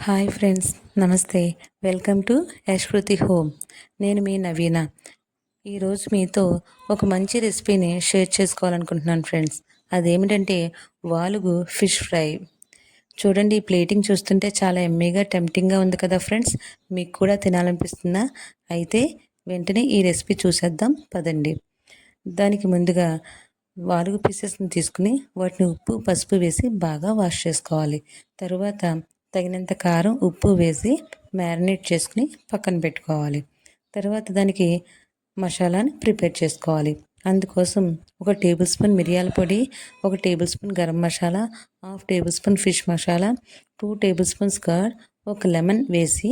Hi friends, నమస్తే. Welcome to Yashvruti home. నేను మీ నవీన. ఈరోజు మీతో ఒక మంచి రెసిపీని షేర్ చేసుకోవాలనుకుంటున్నాను ఫ్రెండ్స్. అదేమిటంటే వాలుగు ఫిష్ ఫ్రై. చూడండి, ఈ ప్లేటింగ్ చూస్తుంటే చాలా ఎమ్మీగా టెంప్టింగ్గా ఉంది కదా ఫ్రెండ్స్. మీకు కూడా తినాలనిపిస్తుందా? అయితే వెంటనే ఈ రెసిపీ చూసేద్దాం పదండి. దానికి ముందుగా వాలుగు పీసెస్ని తీసుకుని వాటిని ఉప్పు పసుపు వేసి బాగా వాష్ చేసుకోవాలి. తరువాత తగినంత కారం ఉప్పు వేసి మ్యారినేట్ చేసుకుని పక్కన పెట్టుకోవాలి. తర్వాత దానికి మసాలాని ప్రిపేర్ చేసుకోవాలి. అందుకోసం ఒక టేబుల్ స్పూన్ మిరియాల పొడి, ఒక table spoon garam masala, half table spoon fish masala, 2 table spoons curd, ఒక లెమన్ వేసి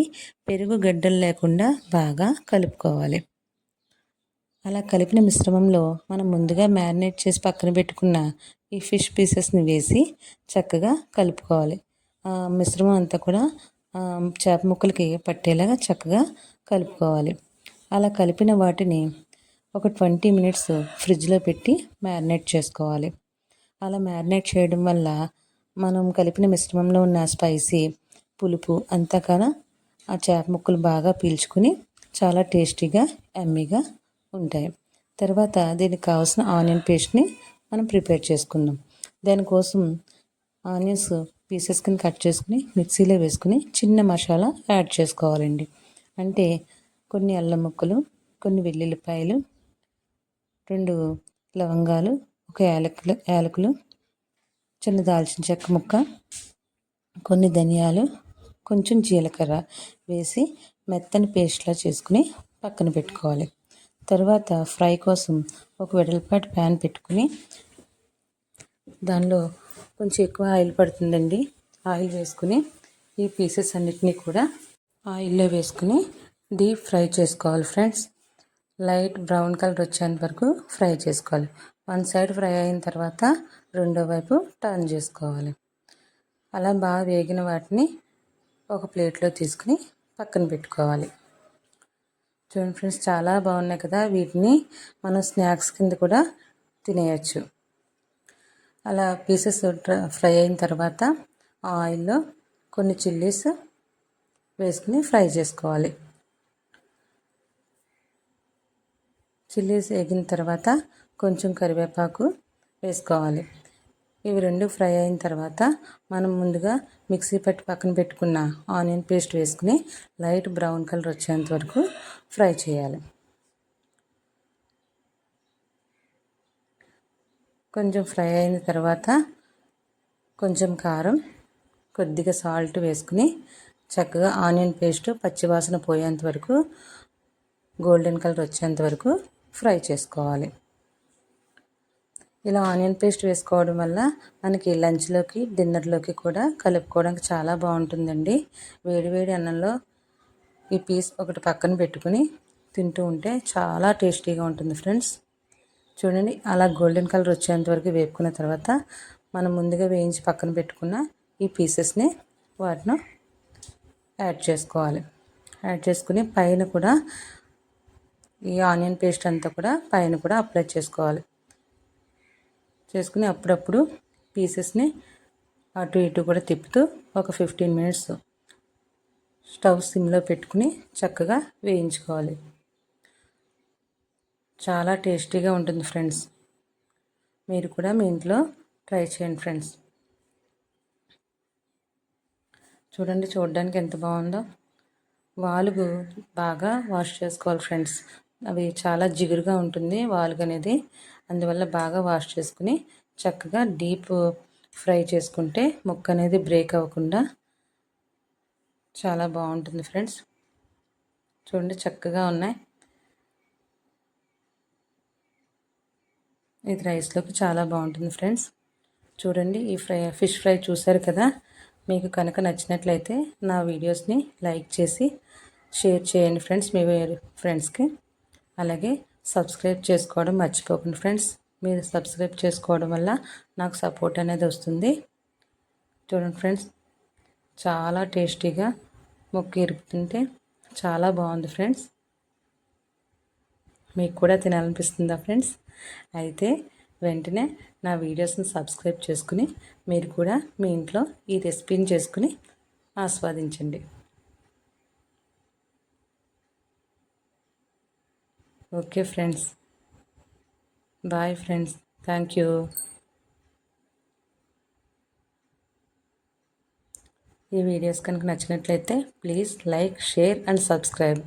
పెరుగు గడ్డలు లేకుండా బాగా కలుపుకోవాలి. అలా కలిపిన మిశ్రమంలో మనం ముందుగా మ్యారినేట్ చేసి పక్కన పెట్టుకున్న ఈ ఫిష్ పీసెస్ని వేసి చక్కగా కలుపుకోవాలి. మిశ్రమం అంతా కూడా చేప ముక్కలకి పట్టేలాగా చక్కగా కలుపుకోవాలి. అలా కలిపిన వాటిని ఒక 20 మినిట్స్ ఫ్రిడ్జ్లో పెట్టి మ్యారినేట్ చేసుకోవాలి. అలా మ్యారినేట్ చేయడం వల్ల మనం కలిపిన మిశ్రమంలో ఉన్న స్పైసీ పులుపు అంతా కూడా ఆ చేప ముక్కలు బాగా పీల్చుకుని చాలా టేస్టీగా యమ్మీగా ఉంటాయి. తర్వాత దీనికి కావాల్సిన ఆనియన్ పేస్ట్ని మనం ప్రిపేర్ చేసుకుందాం. దానికోసం ఆనియన్స్ పీసెస్ కింద కట్ చేసుకుని మిక్సీలో వేసుకుని చిన్న మసాలా యాడ్ చేసుకోవాలండి. అంటే కొన్ని అల్లం ముక్కలు, కొన్ని వెల్లుల్లిపాయలు, 2 లవంగాలు, ఒక యాలకులు, చిన్న దాల్చిన చెక్క ముక్క, కొన్ని ధనియాలు, కొంచెం జీలకర్ర వేసి మెత్తని పేస్ట్లా చేసుకుని పక్కన పెట్టుకోవాలి. తర్వాత ఫ్రై కోసం ఒక వెడల్పాటి ప్యాన్ పెట్టుకుని దానిలో కొంచెం ఎక్కువ ఆయిల్ పడుతుందండి. ఆయిల్ వేసుకుని ఈ పీసెస్ అన్నిటినీ కూడా ఆయిల్లో వేసుకుని డీప్ ఫ్రై చేసుకోవాలి ఫ్రెండ్స్. లైట్ బ్రౌన్ కలర్ వచ్చేంత వరకు ఫ్రై చేసుకోవాలి. వన్ సైడ్ ఫ్రై అయిన తర్వాత రెండో వైపు టర్న్ చేసుకోవాలి. అలా బాగా వేగిన వాటిని ఒక ప్లేట్లో తీసుకుని పక్కన పెట్టుకోవాలి. చూడండి ఫ్రెండ్స్, చాలా బాగున్నాయి కదా. వీటిని మనం స్నాక్స్ కింద కూడా తినేయచ్చు. అలా పీసెస్ ఫ్రై అయిన తర్వాత ఆయిల్లో కొన్ని చిల్లీస్ వేసుకుని ఫ్రై చేసుకోవాలి. చిల్లీస్ వేగిన తర్వాత కొంచెం కరివేపాకు వేసుకోవాలి. ఇవి రెండు ఫ్రై అయిన తర్వాత మనం ముందుగా మిక్సీ పట్టి పక్కన పెట్టుకున్న ఆనియన్ పేస్ట్ వేసుకుని లైట్ బ్రౌన్ కలర్ వచ్చేంత వరకు ఫ్రై చేయాలి. కొంచెం ఫ్రై అయిన తర్వాత కొంచెం కారం, కొద్దిగా సాల్ట్ వేసుకుని చక్కగా ఆనియన్ పేస్ట్ పచ్చివాసన పోయేంత వరకు గోల్డెన్ కలర్ వచ్చేంత వరకు ఫ్రై చేసుకోవాలి. ఇలా ఆనియన్ పేస్ట్ వేసుకోవడం వల్ల మనకి లంచ్లోకి డిన్నర్లోకి కూడా కలుపుకోవడానికి చాలా బాగుంటుందండి. వేడివేడి అన్నంలో ఈ పీస్ ఒకటి పక్కన పెట్టుకుని తింటూ ఉంటే చాలా టేస్టీగా ఉంటుంది ఫ్రెండ్స్. చూడండి, అలా గోల్డెన్ కలర్ వచ్చేంత వరకు వేపుకున్న తర్వాత మనం ముందుగా వేయించి పక్కన పెట్టుకున్న ఈ పీసెస్ని వాటిని యాడ్ చేసుకోవాలి. యాడ్ చేసుకుని పైన కూడా ఈ ఆనియన్ పేస్ట్ అంతా కూడా పైన కూడా అప్లై చేసుకోవాలి. చేసుకుని అప్పుడప్పుడు పీసెస్ని అటు ఇటు కూడా తిప్పుతూ ఒక 15 మినిట్స్ స్టవ్ సిమ్లో పెట్టుకుని చక్కగా వేయించుకోవాలి. చాలా టేస్టీగా ఉంటుంది ఫ్రెండ్స్. మీరు కూడా మీ ఇంట్లో ట్రై చేయండి ఫ్రెండ్స్. చూడండి, చూడడానికి ఎంత బాగుందో. వాలుగు బాగా వాష్ చేసుకోవాలి ఫ్రెండ్స్. అవి చాలా జిగురుగా ఉంటుంది వాలుగు అనేది. అందువల్ల బాగా వాష్ చేసుకుని చక్కగా డీప్ ఫ్రై చేసుకుంటే ముక్క అనేది బ్రేక్ అవ్వకుండా చాలా బాగుంటుంది ఫ్రెండ్స్. చూడండి, చక్కగా ఉన్నాయి. ఇది రైస్లోకి చాలా బాగుంటుంది ఫ్రెండ్స్. చూడండి, ఈ ఫిష్ ఫ్రై చూసారు కదా. మీకు కనుక నచ్చినట్లయితే నా వీడియోస్ని లైక్ చేసి షేర్ చేయండి ఫ్రెండ్స్ మీ ఫ్రెండ్స్కి. అలాగే సబ్స్క్రైబ్ చేసుకోవడం మర్చిపోకండి ఫ్రెండ్స్. మీరు సబ్స్క్రైబ్ చేసుకోవడం వల్ల నాకు సపోర్ట్ అనేది వస్తుంది. చూడండి ఫ్రెండ్స్, చాలా టేస్టీగా ముక్క ఇరుపుతుంటే చాలా బాగుంది ఫ్రెండ్స్. మీకు కూడా తినాలనిపిస్తుందా ఫ్రెండ్స్? అయితే వెంటనే నా వీడియోస్ని సబ్స్క్రైబ్ చేసుకుని మీరు కూడా మీ ఇంట్లో ఈ రెసిపీని చేసుకుని ఆస్వాదించండి. Okay friends, bye friends, thank you. ఈ వీడియోస్ కనుక నచ్చినట్లయితే please like, share and subscribe.